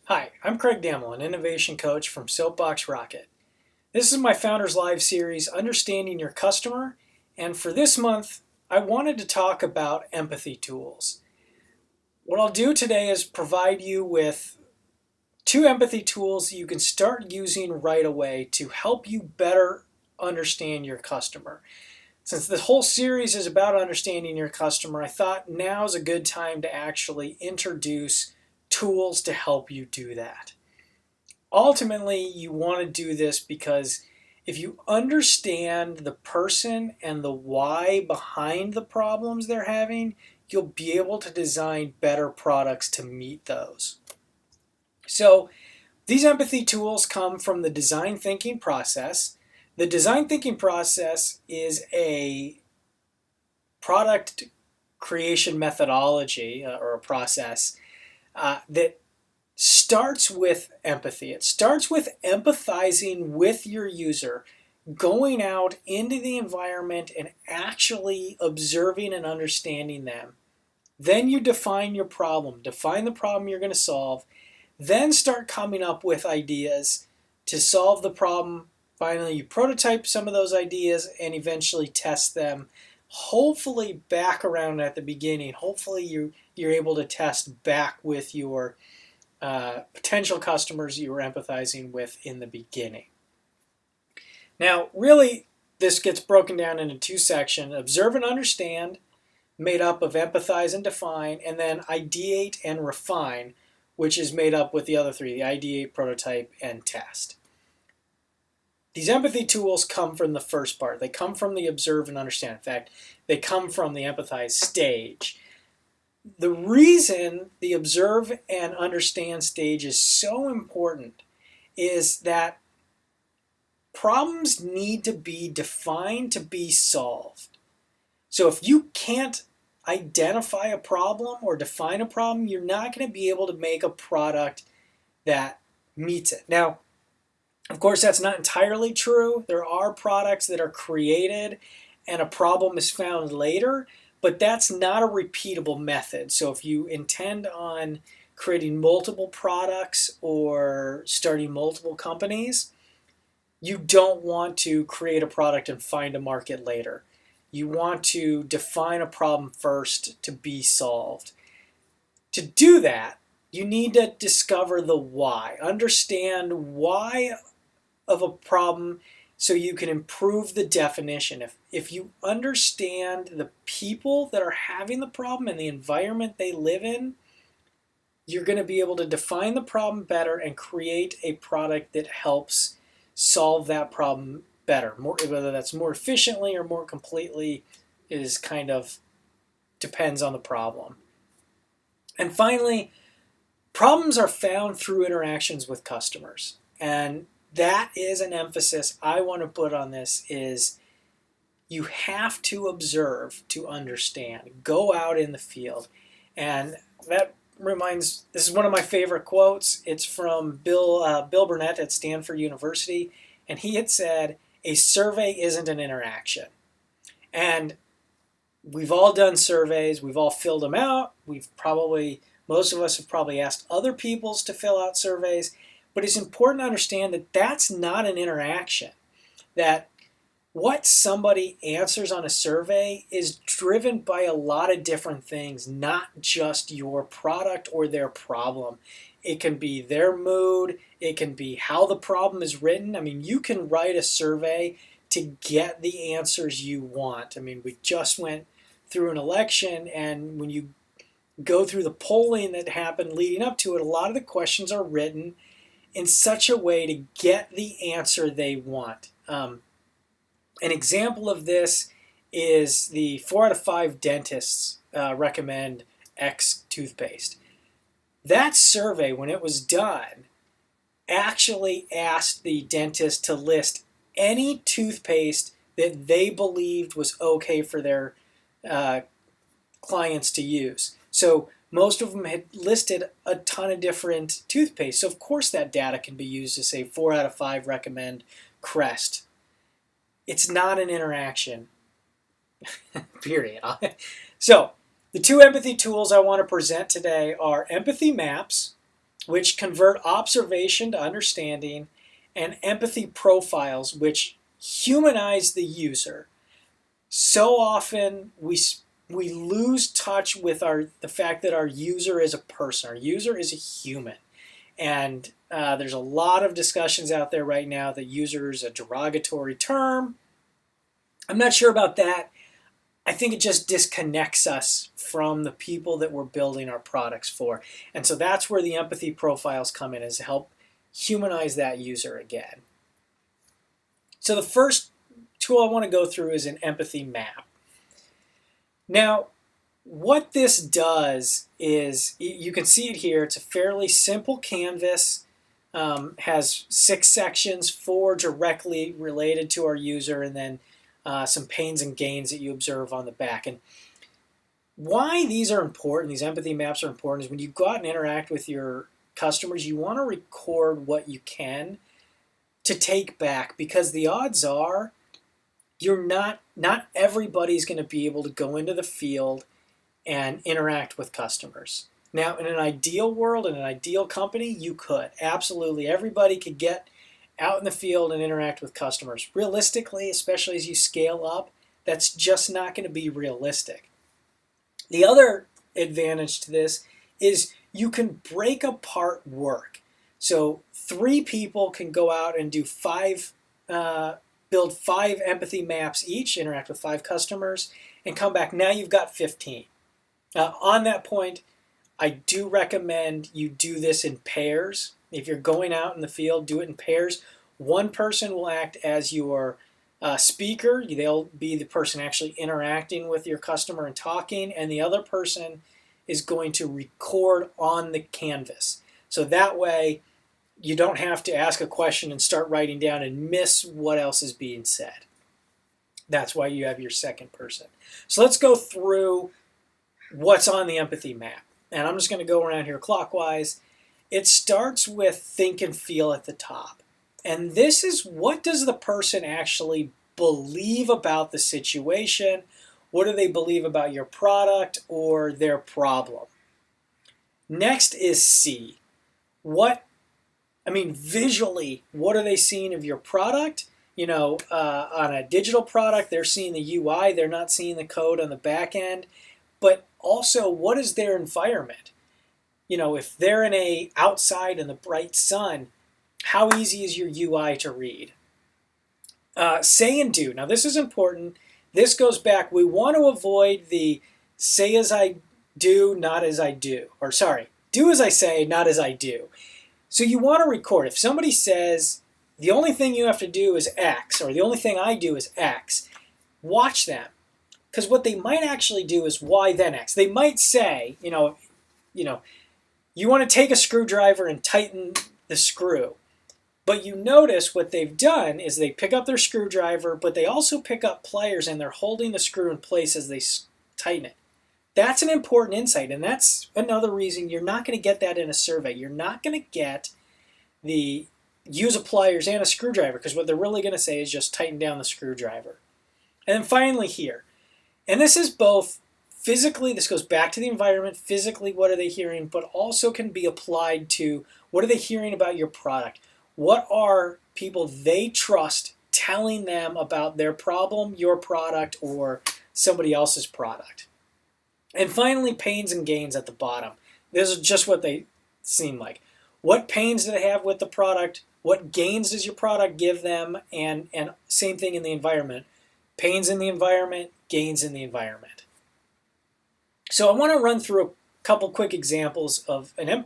Hi, I'm Craig Damel, an innovation coach from Soapbox Rocket. This is my Founders Live series, Understanding Your Customer, and for this month, I wanted to talk about empathy tools. What I'll do today is provide you with two empathy tools you can start using right away to help you better understand your customer. Since the whole series is about understanding your customer, I thought now is a good time to actually introduce tools to help you do that. Ultimately, you want to do this because if you understand the person and the why behind the problems they're having, you'll be able to design better products to meet those. So, these empathy tools come from the design thinking process. The design thinking process is a product creation methodology or a process that starts with empathy. It starts with empathizing with your user, going out into the environment and actually observing and understanding them. Then you define your problem, define the problem you're going to solve, then start coming up with ideas to solve the problem. Finally, you prototype some of those ideas and eventually test them. Hopefully, back around at the beginning, hopefully you're able to test back with your potential customers you were empathizing with in the beginning. Now, really, this gets broken down into two sections: observe and understand, made up of empathize and define, and then ideate and refine, which is made up with the other three: the ideate, prototype, and test. These empathy tools come from the first part. They come from the observe and understand. In fact, they come from the empathize stage. The reason the observe and understand stage is so important is that problems need to be defined to be solved. So if you can't identify a problem or define a problem, you're not going to be able to make a product that meets it. Now, of course, that's not entirely true. There are products that are created and a problem is found later, but that's not a repeatable method. So if you intend on creating multiple products or starting multiple companies, you don't want to create a product and find a market later. You want to define a problem first to be solved. To do that, you need to discover the why. Understand why of a problem so you can improve the definition. If you understand the people that are having the problem and the environment they live in, you're going to be able to define the problem better and create a product that helps solve that problem better. Whether that's more efficiently or more completely is kind of depends on the problem. And finally, problems are found through interactions with customers. And that is an emphasis I want to put on this is you have to observe to understand. Go out in the field. And that this is one of my favorite quotes. It's from Bill Burnett at Stanford University. And he had said, a survey isn't an interaction. And we've all done surveys. We've all filled them out. Most of us have probably asked other people to fill out surveys. But it's important to understand that that's not an interaction. That what somebody answers on a survey is driven by a lot of different things, not just your product or their problem. It can be their mood. It can be how the problem is written. I mean, you can write a survey to get the answers you want. I mean, we just went through an election, and when you go through the polling that happened leading up to it, a lot of the questions are written in such a way to get the answer they want. An example of this is the 4 out of 5 dentists recommend X toothpaste. That survey, when it was done, actually asked the dentist to list any toothpaste that they believed was okay for their clients to use. So most of them had listed a ton of different toothpaste. So of course that data can be used to say 4 out of 5 recommend Crest. It's not an interaction, period. So the two empathy tools I want to present today are empathy maps which convert observation to understanding, and empathy profiles, which humanize the user. So often we lose touch with the fact that our user is a person. Our user is a human. And there's a lot of discussions out there right now that user is a derogatory term. I'm not sure about that. I think it just disconnects us from the people that we're building our products for. And so that's where the empathy profiles come in, is to help humanize that user again. So the first tool I want to go through is an empathy map. Now, what this does is, you can see it here, it's a fairly simple canvas, has 6 sections, 4 directly related to our user, and then some pains and gains that you observe on the back. And why these are important, these empathy maps are important, is when you go out and interact with your customers, you want to record what you can to take back, because the odds are not everybody's going to be able to go into the field and interact with customers. Now, in an ideal world, in an ideal company, you could. Absolutely, everybody could get out in the field and interact with customers. Realistically, especially as you scale up, that's just not going to be realistic. The other advantage to this is you can break apart work. So 3 people can go out and do build 5 empathy maps each, interact with 5 customers, and come back. Now you've got 15. On that point, I do recommend you do this in pairs. If you're going out in the field, do it in pairs. One person will act as your speaker. They'll be the person actually interacting with your customer and talking, and the other person is going to record on the canvas. So that way, you don't have to ask a question and start writing down and miss what else is being said. That's why you have your second person. So let's go through what's on the empathy map. And I'm just going to go around here clockwise. It starts with think and feel at the top. And this is, what does the person actually believe about the situation? What do they believe about your product or their problem? Next is see. Visually, what are they seeing of your product? On a digital product, they're seeing the UI, they're not seeing the code on the back end. But also, what is their environment? If they're outside in the bright sun, how easy is your UI to read? Say and do. Now, this is important. This goes back. We want to avoid the say as I do, not as I do. Or sorry, do as I say, not as I do. So you want to record. If somebody says, the only thing you have to do is X, or the only thing I do is X, watch them. Because what they might actually do is Y then X. They might say, you want to take a screwdriver and tighten the screw. But you notice what they've done is they pick up their screwdriver, but they also pick up pliers and they're holding the screw in place as they tighten it. That's an important insight, and that's another reason you're not going to get that in a survey. You're not going to get the use of pliers and a screwdriver, because what they're really going to say is just tighten down the screwdriver. And then finally here, and this is both physically, this goes back to the environment, physically what are they hearing, but also can be applied to what are they hearing about your product. What are people they trust telling them about their problem, your product, or somebody else's product? And finally, pains and gains at the bottom. This is just what they seem like. What pains do they have with the product? What gains does your product give them? And same thing in the environment. Pains in the environment, gains in the environment. So I want to run through a couple quick examples of an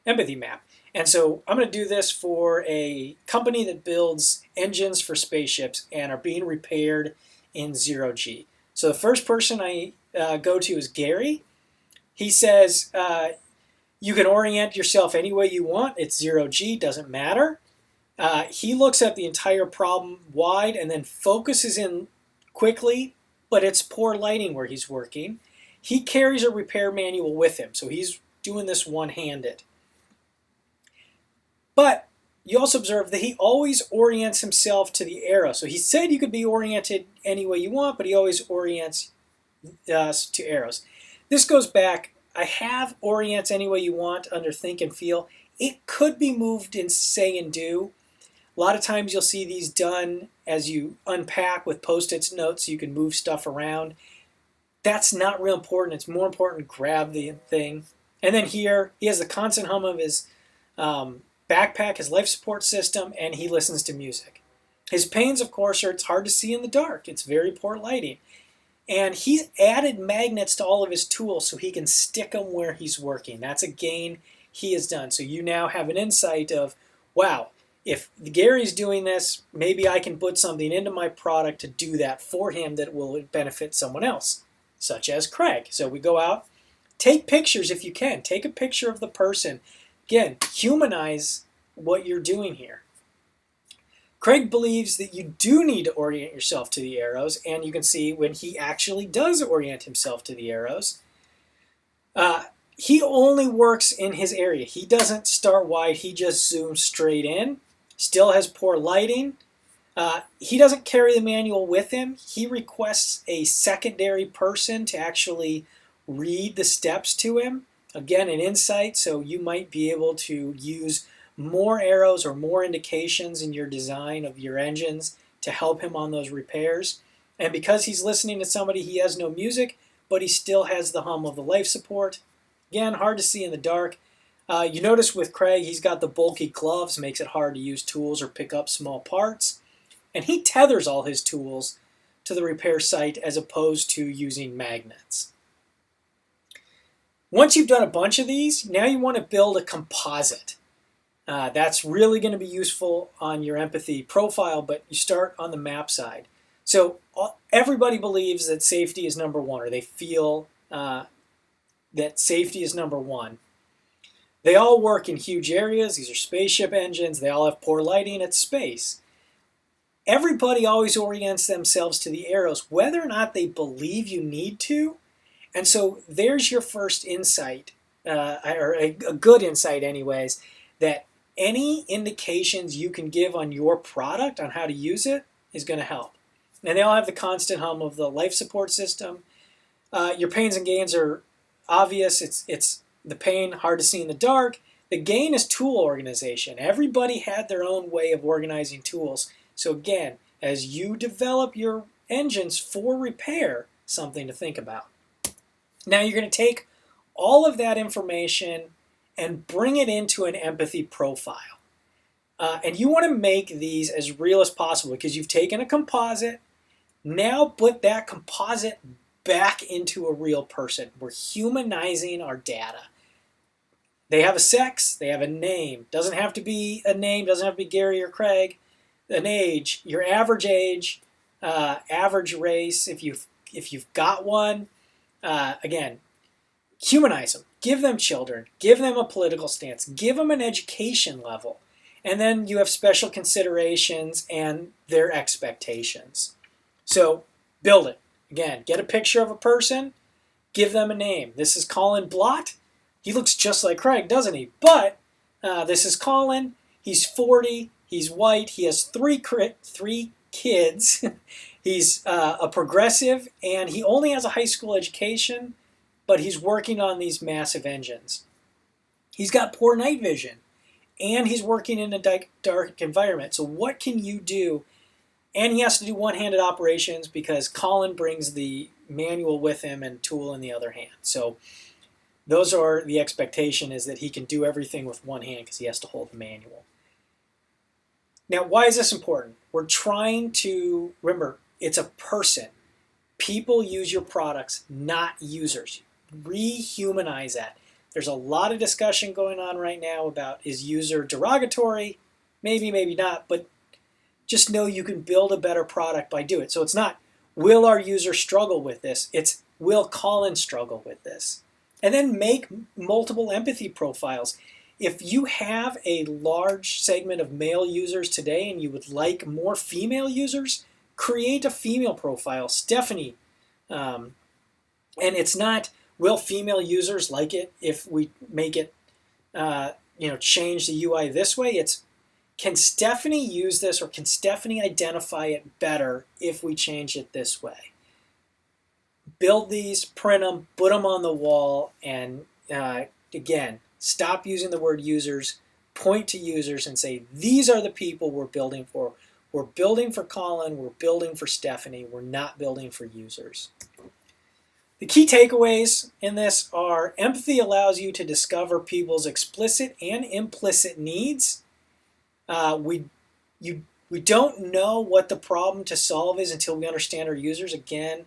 empathy map. And so I'm going to do this for a company that builds engines for spaceships and are being repaired in zero-G. So the first person I go to is Gary. He says, you can orient yourself any way you want. It's zero-G, doesn't matter. He looks at the entire problem wide and then focuses in quickly, but it's poor lighting where he's working. He carries a repair manual with him, so he's doing this one-handed. But you also observe that he always orients himself to the arrow. So he said you could be oriented any way you want, but he always orients us to arrows. This goes back, I have orients any way you want under think and feel. It could be moved in say and do. A lot of times you'll see these done as you unpack with post-it notes so you can move stuff around. That's not real important. It's more important to grab the thing. And then here, he has the constant hum of his backpack, his life support system, and he listens to music. His pains, of course, are it's hard to see in the dark. It's very poor lighting. And he's added magnets to all of his tools so he can stick them where he's working. That's a gain he has done. So you now have an insight of, wow, if Gary's doing this, maybe I can put something into my product to do that for him that will benefit someone else, such as Craig. So we go out, take pictures if you can. Take a picture of the person. Again, humanize what you're doing here. Craig believes that you do need to orient yourself to the arrows, and you can see when he actually does orient himself to the arrows. He only works in his area. He doesn't start wide. He just zooms straight in. Still has poor lighting. He doesn't carry the manual with him. He requests a secondary person to actually read the steps to him. Again, an insight, so you might be able to use more arrows or more indications in your design of your engines to help him on those repairs. And because he's listening to somebody, he has no music, but he still has the hum of the life support. Again, hard to see in the dark. You notice with Craig, he's got the bulky gloves, makes it hard to use tools or pick up small parts. And he tethers all his tools to the repair site as opposed to using magnets. Once you've done a bunch of these, now you want to build a composite. That's really going to be useful on your empathy profile, but you start on the map side. So everybody believes that safety is number one, or they feel that safety is number one. They all work in huge areas. These are spaceship engines. They all have poor lighting. It's space. Everybody always orients themselves to the arrows, whether or not they believe you need to. And so there's your first insight, or a good insight anyways, that any indications you can give on your product on how to use it is going to help. And they all have the constant hum of the life support system. Your pains and gains are obvious. It's the pain, hard to see in the dark. The gain is tool organization. Everybody had their own way of organizing tools. So again, as you develop your engines for repair, something to think about. Now you're going to take all of that information and bring it into an empathy profile. And you want to make these as real as possible because you've taken a composite. Now put that composite back into a real person. We're humanizing our data. They have a sex, they have a name. Doesn't have to be a name, doesn't have to be Gary or Craig. An age, your average age, average race, if you've got one. Again, humanize them. Give them children. Give them a political stance. Give them an education level. And then you have special considerations and their expectations. So build it. Again, get a picture of a person. Give them a name. This is Colin Blott. He looks just like Craig, doesn't he? But this is Colin. He's 40. He's white. He has three kids. He's a progressive, and he only has a high school education, but he's working on these massive engines. He's got poor night vision, and he's working in a dark environment. So what can you do? And he has to do one-handed operations because Colin brings the manual with him and tool in the other hand. So those are the expectation, is that he can do everything with one hand because he has to hold the manual. Now, why is this important? We're trying to, remember, it's a person. People use your products, not users. Rehumanize that. There's a lot of discussion going on right now about, is user derogatory? Maybe, maybe not, but just know you can build a better product by doing it. So it's not, will our user struggle with this? It's, will Colin struggle with this? And then make multiple empathy profiles. If you have a large segment of male users today and you would like more female users, create a female profile. Stephanie. And it's not, will female users like it if we make it, change the UI this way? It's, can Stephanie use this, or can Stephanie identify it better if we change it this way? build these, print them, put them on the wall, and again, stop using the word users, point to users and say, these are the people we're building for. We're building for Colin, we're building for Stephanie, we're not building for users. The key takeaways in this are empathy allows you to discover people's explicit and implicit needs. We don't know what the problem to solve is until we understand our users. Again,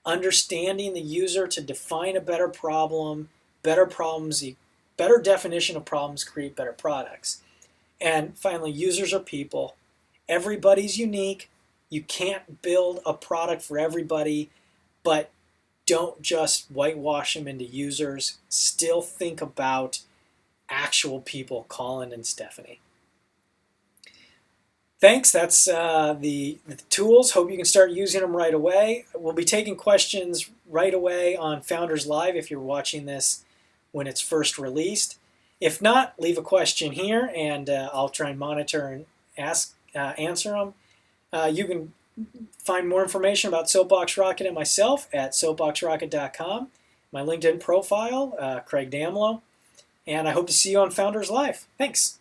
understanding the user to define a better problem, better problems, better definition of problems create better products. And finally, users are people. Everybody's unique. You can't build a product for everybody, but don't just whitewash them into users. Still think about actual people, Colin and Stephanie. Thanks. That's the tools. Hope you can start using them right away. We'll be taking questions right away on Founders Live if you're watching this when it's first released. If not, leave a question here, and I'll try and monitor and answer them. You can find more information about Soapbox Rocket and myself at soapboxrocket.com. My LinkedIn profile, Craig Damlow. And I hope to see you on Founders Live. Thanks.